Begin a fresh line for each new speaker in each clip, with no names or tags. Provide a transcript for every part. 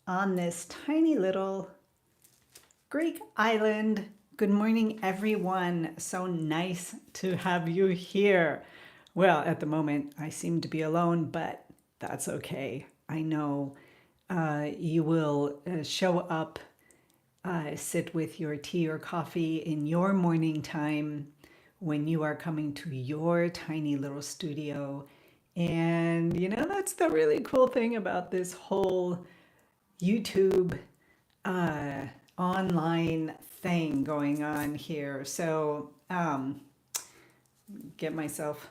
on this tiny little Greek island. Good morning, everyone. So nice to have you here. Well, at the moment, I seem to be alone, but that's okay. I know you will show up, sit with your tea or coffee in your morning time when you are coming to your tiny little studio. And that's the really cool thing about this whole YouTube uh, online thing going on here. So get myself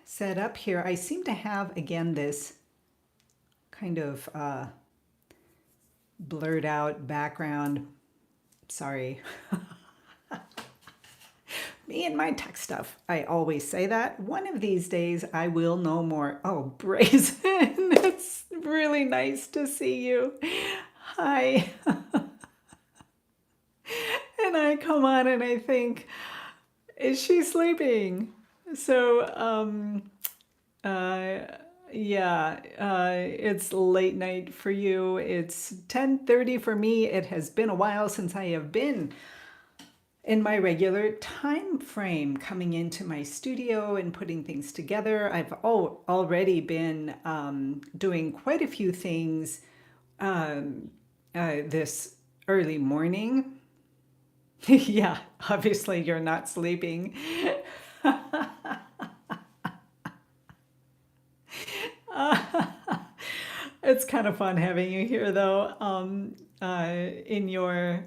set up here. I seem to have again this kind of blurred out background. Sorry. Me and my tech stuff. I always say that. One of these days I will know more. Oh, Brazen, it's really nice to see you. Hi. And I come on and I think, is she sleeping? So, uh, yeah, it's late night for you. It's 10:30 for me. It has been a while since I have been in my regular time frame coming into my studio and putting things together. I've already been doing quite a few things this early morning. Yeah, obviously you're not sleeping. It's kind of fun having you here, though, in your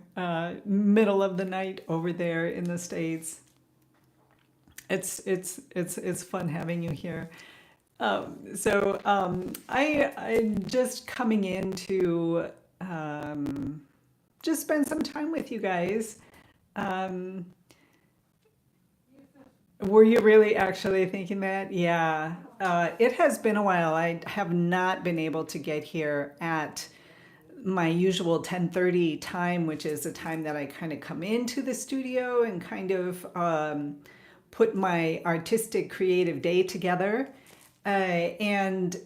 middle of the night over there in the States. It's fun having you here. I'm just coming in to just spend some time with you guys. Um, were you really actually thinking that? Yeah. It has been a while. I have not been able to get here at my usual 10:30 time, which is the time that I kind of come into the studio and kind of put my artistic creative day together. And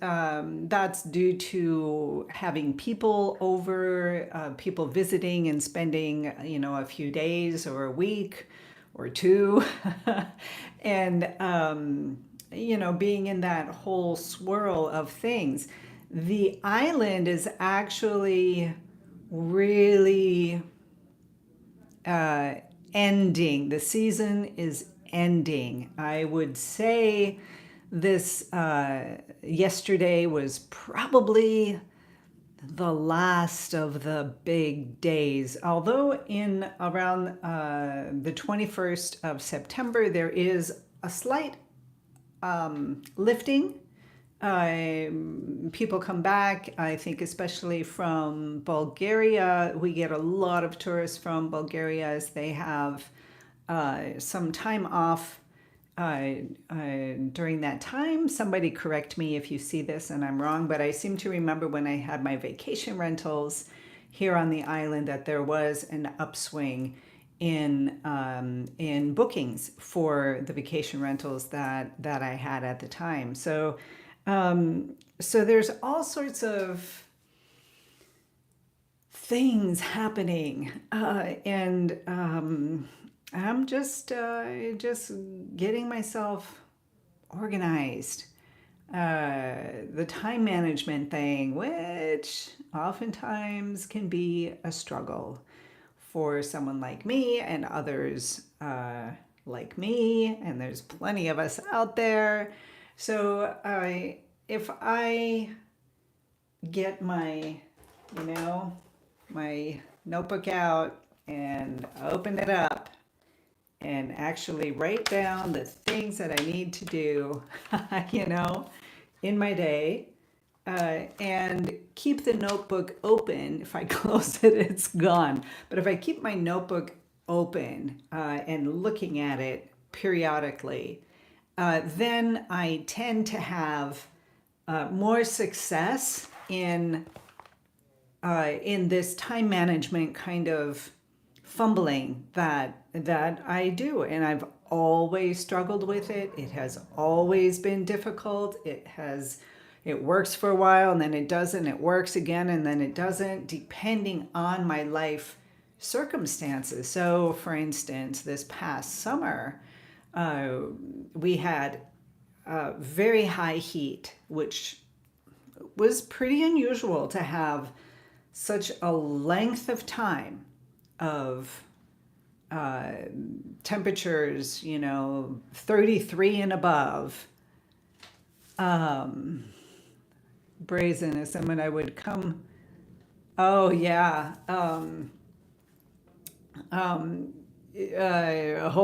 that's due to having people over, people visiting and spending, a few days or a week or two. And being in that whole swirl of things. The island is actually really uh, ending. The season is ending. I would say this yesterday was probably the last of the big days. Although in around the 21st of September, there is a slight lifting. People come back, I think, especially from Bulgaria. We get a lot of tourists from Bulgaria as they have some time off during that time. Somebody correct me if you see this and I'm wrong, but I seem to remember when I had my vacation rentals here on the island that there was an upswing in bookings for the vacation rentals that I had at the time. So there's all sorts of things happening, and I'm just getting myself organized. The time management thing, which oftentimes can be a struggle for someone like me and others like me, and there's plenty of us out there. So if I get my notebook out and open it up and actually write down the things that I need to do, in my day, and keep the notebook open. If I close it, it's gone. But if I keep my notebook open and looking at it periodically, then I tend to have more success in this time management kind of fumbling that I do, and I've always struggled with it. It has always been difficult. It has it works for a while and then it doesn't, it works again and then it doesn't, depending on my life circumstances. So, for instance, this past summer, uh, we had very high heat, which was pretty unusual to have such a length of time of temperatures, 33 and above. Brazen is someone I would come. Oh, yeah. Hold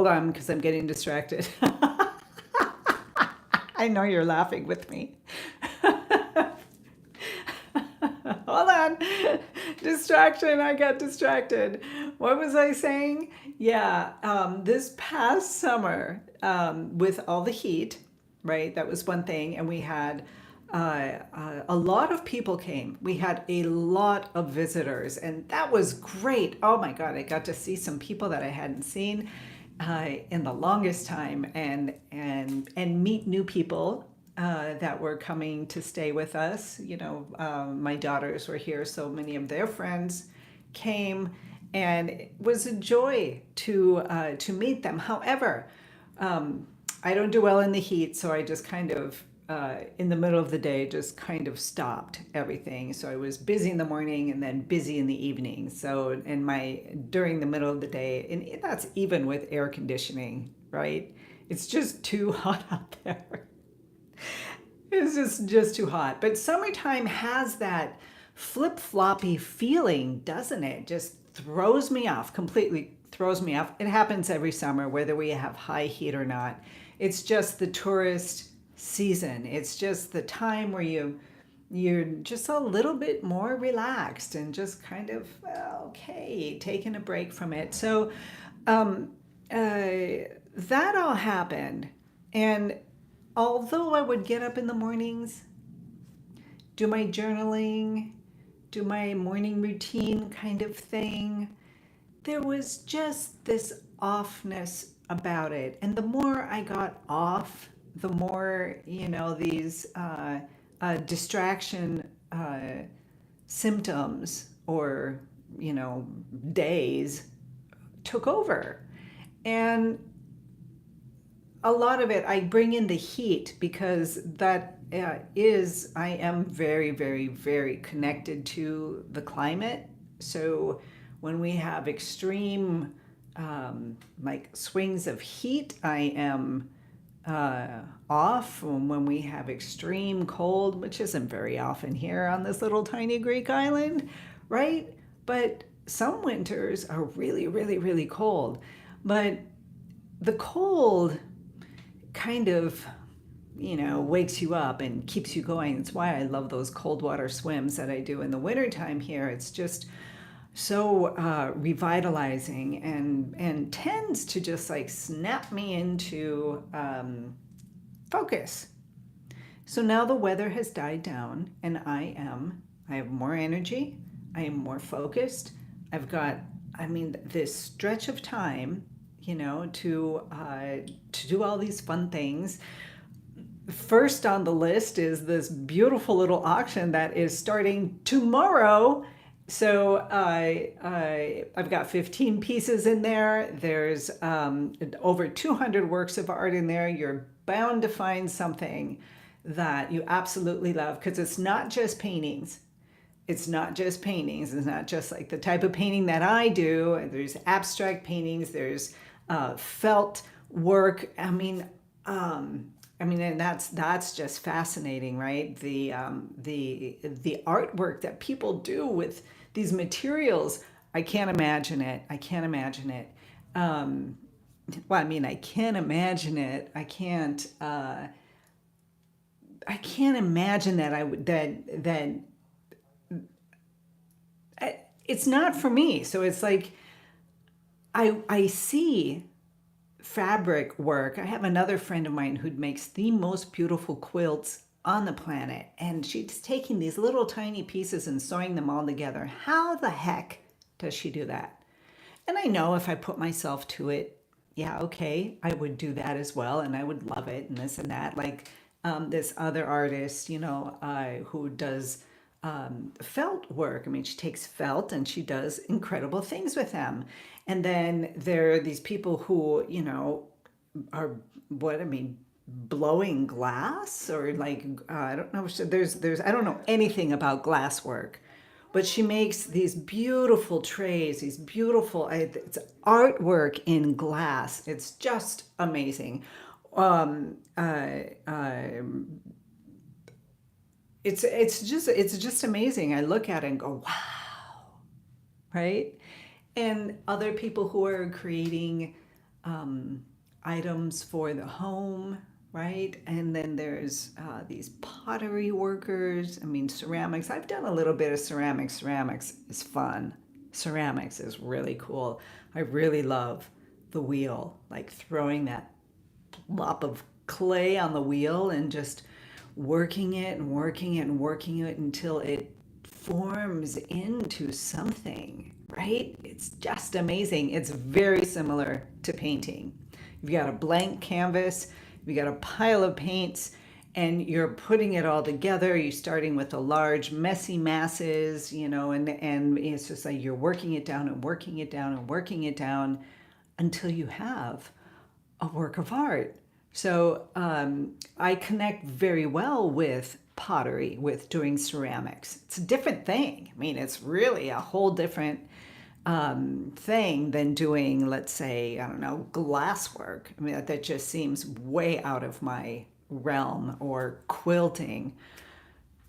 on, because I'm getting distracted. I know you're laughing with me. Hold on. Distraction. I got distracted. What was I saying? Yeah. This past summer, with all the heat, right? That was one thing. And we had a lot of people came. We had a lot of visitors, and that was great. Oh my God, I got to see some people that I hadn't seen in the longest time, and meet new people that were coming to stay with us. My daughters were here, so many of their friends came, and it was a joy to meet them. However, I don't do well in the heat, so I just kind of in the middle of the day just kind of stopped everything. So I was busy in the morning and then busy in the evening. So during the middle of the day, and that's even with air conditioning, right? It's just too hot out there. It's just too hot. But summertime has that flip-floppy feeling, doesn't it? Just throws me off, completely throws me off. It happens every summer, whether we have high heat or not. It's just the tourist season. It's just the time where you're just a little bit more relaxed and just kind of, okay, taking a break from it. So that all happened. And although I would get up in the mornings, do my journaling, do my morning routine kind of thing, there was just this offness about it. And the more I got off, the more, these distraction symptoms or, days took over. And a lot of it, I bring in the heat because that I am very, very, very connected to the climate. So when we have extreme like swings of heat, I am off. When we have extreme cold, which isn't very often here on this little tiny Greek island, right? But some winters are really, really, really cold. But the cold kind of, wakes you up and keeps you going. That's why I love those cold water swims that I do in the wintertime here. It's just so revitalizing and tends to just like snap me into focus. So now the weather has died down and I have more energy. I am more focused. I've got, this stretch of time, to do all these fun things. First on the list is this beautiful little auction that is starting tomorrow. So I've got 15 pieces in there. There's over 200 works of art in there. You're bound to find something that you absolutely love, because it's not just paintings. It's not just paintings. It's not just like the type of painting that I do. There's abstract paintings. There's felt work. And that's just fascinating, right? The artwork that people do with these materials, I can't imagine it. I can't imagine it. I can imagine it. I can't imagine that it's not for me. So it's like I see fabric work. I have another friend of mine who makes the most beautiful quilts on the planet, and she's taking these little tiny pieces and sewing them all together. How the heck does she do that? And I know if I put myself to it, yeah, okay, I would do that as well, and I would love it and this and that. Like, this other artist, who does felt work. I mean, she takes felt and she does incredible things with them. And then there are these people who, are what I mean, blowing glass or like I don't know. So there's I don't know anything about glass work, but she makes these beautiful trays, these beautiful it's artwork in glass. It's just amazing. Um, uh, uh, it's just amazing. I look at it and go, wow, right? And other people who are creating um, items for the home, right? And then there's these pottery workers. I mean, ceramics. I've done a little bit of ceramics. Ceramics is fun. Ceramics is really cool. I really love the wheel, like throwing that lump of clay on the wheel and just working it and working it and working it until it forms into something, right? It's just amazing. It's very similar to painting. You've got a blank canvas, you've got a pile of paints, and you're putting it all together. You're starting with the large, messy masses, and it's just like you're working it down and working it down and working it down until you have a work of art. So I connect very well with pottery, with doing ceramics. It's a different thing. I mean, it's really a whole different thing than doing, let's say, I don't know, glass work. I mean, that just seems way out of my realm, or quilting,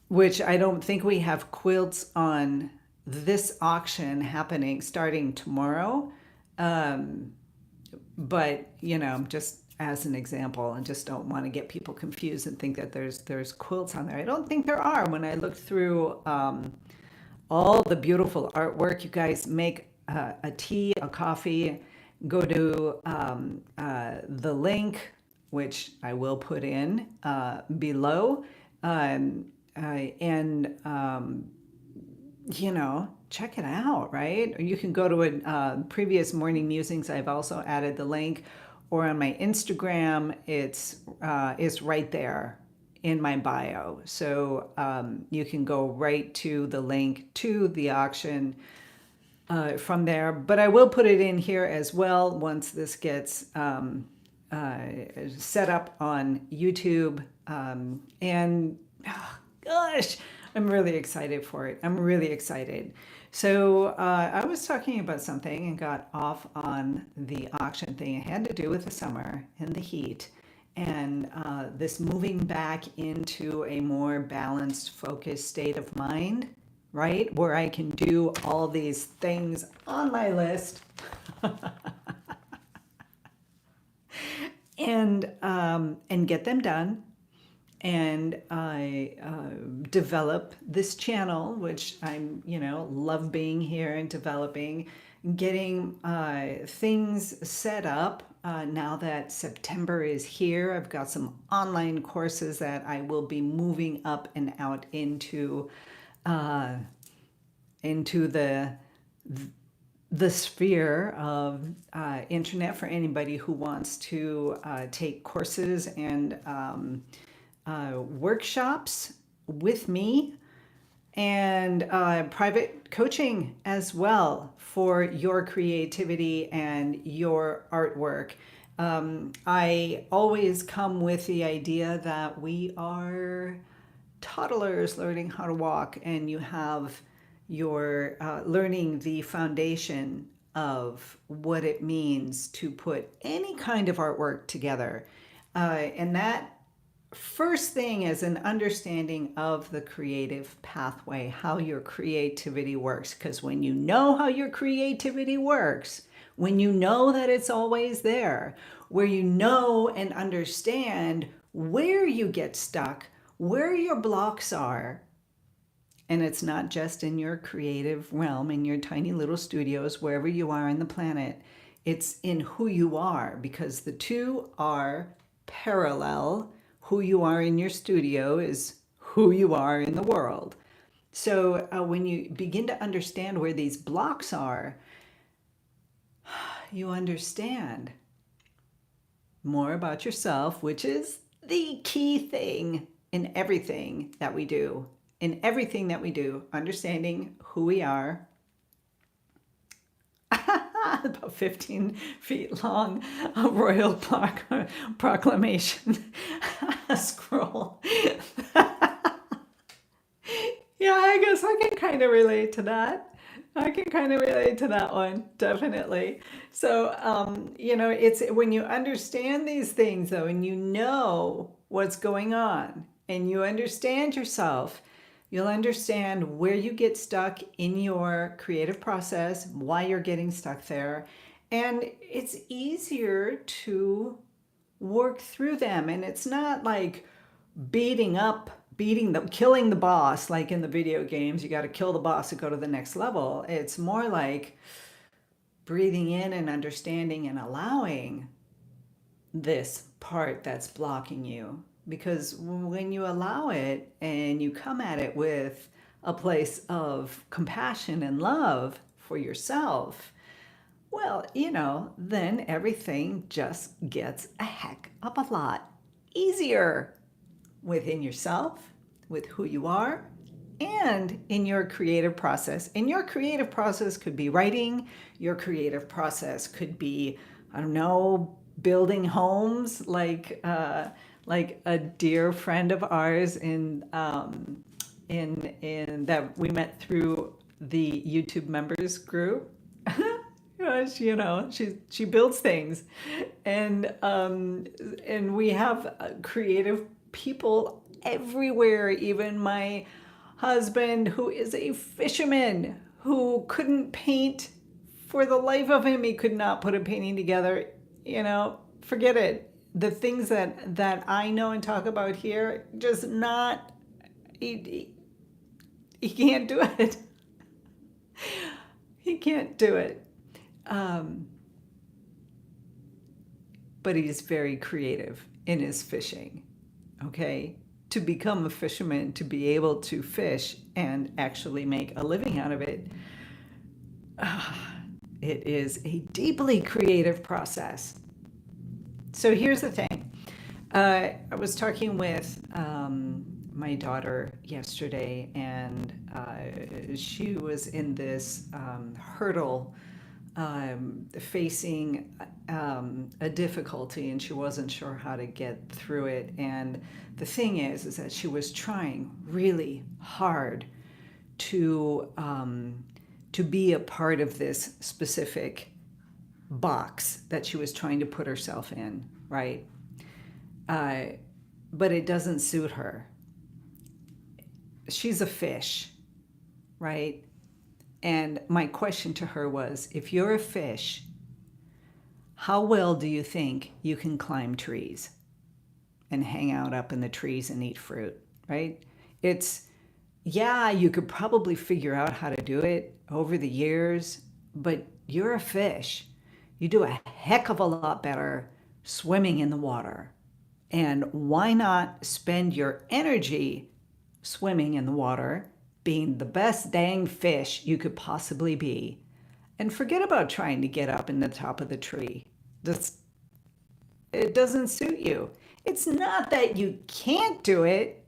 which I don't think we have quilts on this auction happening starting tomorrow. But just as an example, and just don't want to get people confused and think that there's quilts on there. I don't think there are. When I look through all the beautiful artwork, you guys make a tea, a coffee, go to the link, which I will put in below, and check it out, right? Or you can go to a previous morning musings. I've also added the link, or on my Instagram, it's right there in my bio. So you can go right to the link to the auction from there. But I will put it in here as well once this gets set up on YouTube. And oh, gosh, I'm really excited for it. I'm really excited. So I was talking about something and got off on the auction thing. It had to do with the summer and the heat, and this moving back into a more balanced, focused state of mind, right? Where I can do all these things on my list and get them done. And I develop this channel, which I'm, love being here and developing, getting things set up. Now that September is here, I've got some online courses that I will be moving up and out into the sphere of internet for anybody who wants to take courses and workshops with me, and private coaching as well for your creativity and your artwork. I always come with the idea that we are toddlers learning how to walk, and you have your learning the foundation of what it means to put any kind of artwork together. And that first thing is an understanding of the creative pathway, how your creativity works. Because when you know how your creativity works, when you know that it's always there, where you know and understand where you get stuck, where your blocks are, and it's not just in your creative realm, in your tiny little studios, wherever you are on the planet, it's in who you are, because the two are parallel. Who you are in your studio is who you are in the world. So when you begin to understand where these blocks are, you understand more about yourself, which is the key thing in everything that we do, understanding who we are. About 15 feet long, a royal proclamation scroll. Yeah, I guess I can kind of relate to that. I can kind of relate to that one, definitely. So, it's when you understand these things, though, and you know what's going on, and you understand yourself, you'll understand where you get stuck in your creative process, why you're getting stuck there, and it's easier to work through them. And it's not like killing the boss, like in the video games. You got to kill the boss to go to the next level. It's more like breathing in and understanding and allowing this part that's blocking you. Because when you allow it and you come at it with a place of compassion and love for yourself, well, then everything just gets a heck of a lot easier within yourself, with who you are, and in your creative process. And your creative process could be writing. Your creative process could be, I don't know, building homes, like a dear friend of ours in that we met through the YouTube members group. She builds things, and we have creative people everywhere. Even my husband, who is a fisherman, who couldn't paint for the life of him. He could not put a painting together. Forget it. The things that I know and talk about here, just not. He can't do it. He can't do it. But he's very creative in his fishing. Okay, to become a fisherman, to be able to fish and actually make a living out of it, it is a deeply creative process. So here's the thing. I was talking with my daughter yesterday, and she was in this hurdle, facing a difficulty, and she wasn't sure how to get through it. And the thing is that she was trying really hard to be a part of this specific box that she was trying to put herself in, right? But it doesn't suit her. She's a fish, right? And my question to her was, if you're a fish, how well do you think you can climb trees and hang out up in the trees and eat fruit, right? You could probably figure out how to do it over the years, but you're a fish. You do a heck of a lot better swimming in the water. And why not spend your energy swimming in the water, being the best dang fish you could possibly be, and forget about trying to get up in the top of the tree. It doesn't suit you. It's not that you can't do it.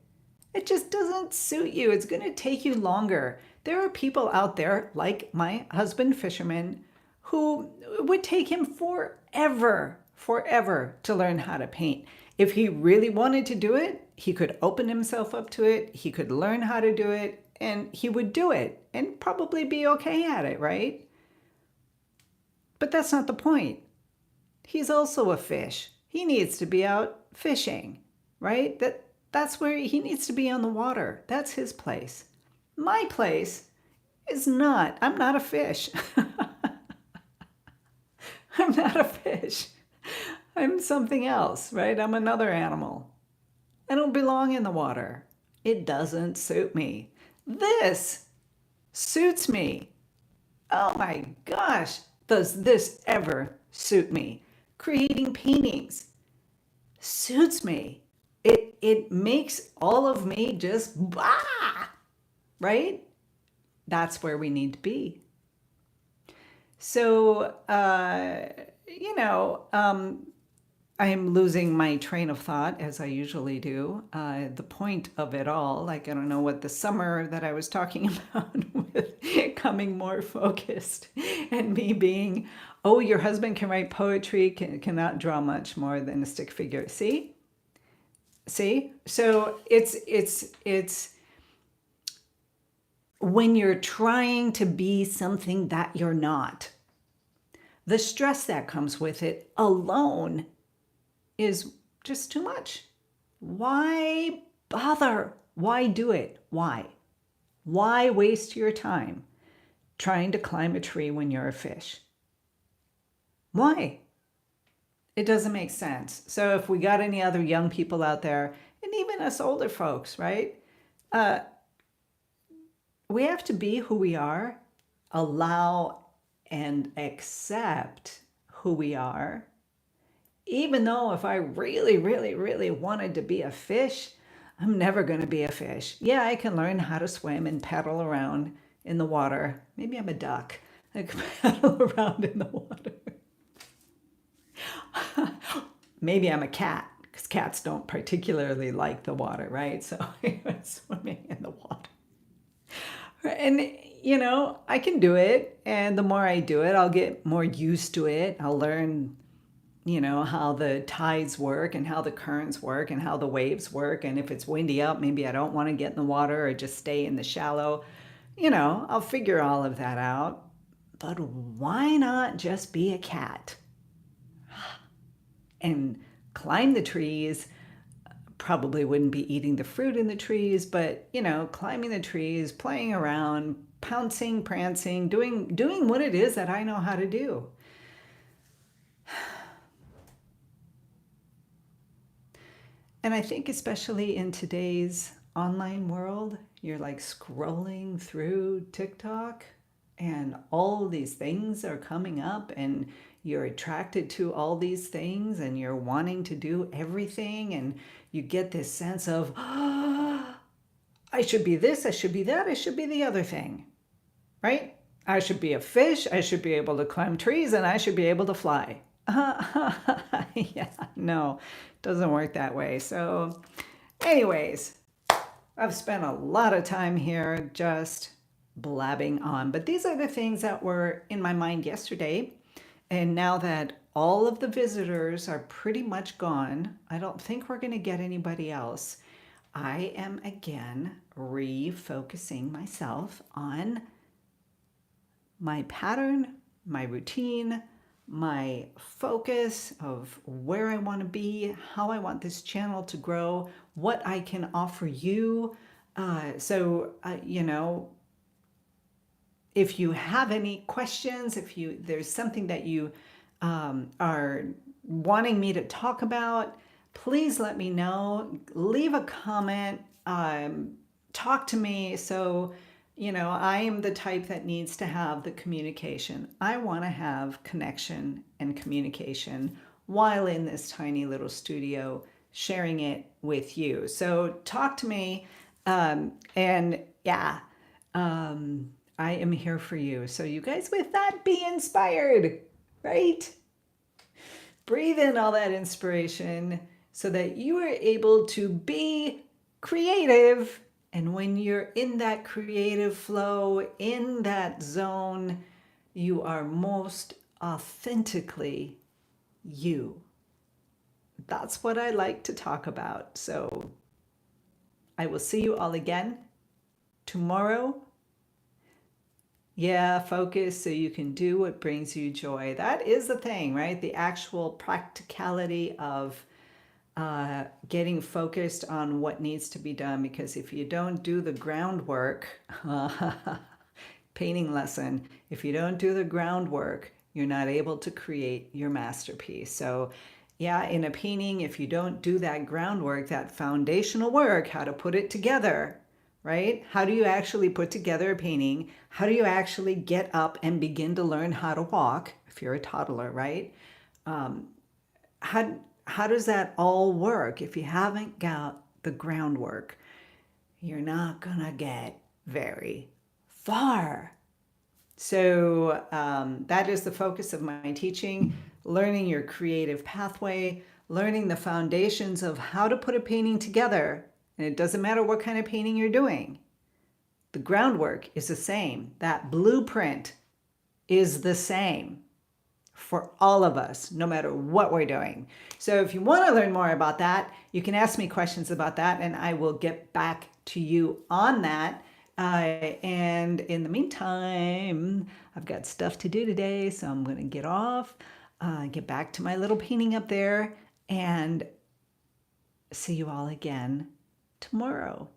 It just doesn't suit you. It's going to take you longer. There are people out there, like my husband, fisherman, who it would take him forever to learn how to paint. If he really wanted to do it, he could open himself up to it. He could learn how to do it, and he would do it and probably be okay at it, right? But that's not the point. He's also a fish. He needs to be out fishing, right? That's where he needs to be on the water. That's his place. My place is not. I'm not a fish. I'm not a fish. I'm something else, right? I'm another animal. I don't belong in the water. It doesn't suit me. This suits me. Oh my gosh, does this ever suit me? Creating paintings suits me. It makes all of me just right? That's where we need to be. So, I'm losing my train of thought as I usually do. The point of it all, like I don't know what the summer that I was talking about with coming more focused and me being, oh, your husband can write poetry, cannot draw much more than a stick figure. See? So it's when you're trying to be something that you're not, the stress that comes with it alone is just too much. Why bother? Why do it? Why? Why waste your time trying to climb a tree when you're a fish? Why? It doesn't make sense. So if we got any other young people out there, and even us older folks, right? We have to be who we are, allow and accept who we are. Even though if I really, really, really wanted to be a fish, I'm never going to be a fish. Yeah, I can learn how to swim and paddle around in the water. Maybe I'm a duck. I can paddle around in the water. Maybe I'm a cat, because cats don't particularly like the water, right? So I'm swimming in the water. And, I can do it. And the more I do it, I'll get more used to it. I'll learn, how the tides work and how the currents work and how the waves work. And if it's windy out, maybe I don't want to get in the water or just stay in the shallow. I'll figure all of that out. But why not just be a cat and climb the trees? Probably wouldn't be eating the fruit in the trees, but climbing the trees, playing around, pouncing, prancing, doing what it is that I know how to do. And I think especially in today's online world, you're like scrolling through TikTok and all these things are coming up and you're attracted to all these things and you're wanting to do everything and you get this sense of, I should be this, I should be that, I should be the other thing, right? I should be a fish, I should be able to climb trees, and I should be able to fly. Yeah, no, it doesn't work that way. So anyways, I've spent a lot of time here just blabbing on, but these are the things that were in my mind yesterday. And now that all of the visitors are pretty much gone, I don't think we're going to get anybody else. I am again refocusing myself on my pattern, my routine, my focus of where I want to be, how I want this channel to grow, what I can offer you. If you have any questions, there's something that you are wanting me to talk about, please let me know. Leave a comment, talk to me. So, I am the type that needs to have the communication. I want to have connection and communication while in this tiny little studio, sharing it with you. So talk to me. I am here for you. So you guys with that, be inspired, right? Breathe in all that inspiration so that you are able to be creative. And when you're in that creative flow, in that zone, you are most authentically you. That's what I like to talk about. So I will see you all again tomorrow. Yeah, focus so you can do what brings you joy. That is the thing, right? The actual practicality of getting focused on what needs to be done. Because if you don't do the groundwork, painting lesson, if you don't do the groundwork, you're not able to create your masterpiece. So yeah, in a painting, if you don't do that groundwork, that foundational work, how to put it together, right? How do you actually put together a painting? How do you actually get up and begin to learn how to walk if you're a toddler, right? How does that all work? If you haven't got the groundwork, you're not gonna get very far. So that is the focus of my teaching, learning your creative pathway, learning the foundations of how to put a painting together. And it doesn't matter what kind of painting you're doing. The groundwork is the same. That blueprint is the same for all of us, no matter what we're doing. So if you want to learn more about that, you can ask me questions about that and I will get back to you on that. And in the meantime, I've got stuff to do today, so I'm going to get off, get back to my little painting up there, and see you all again tomorrow.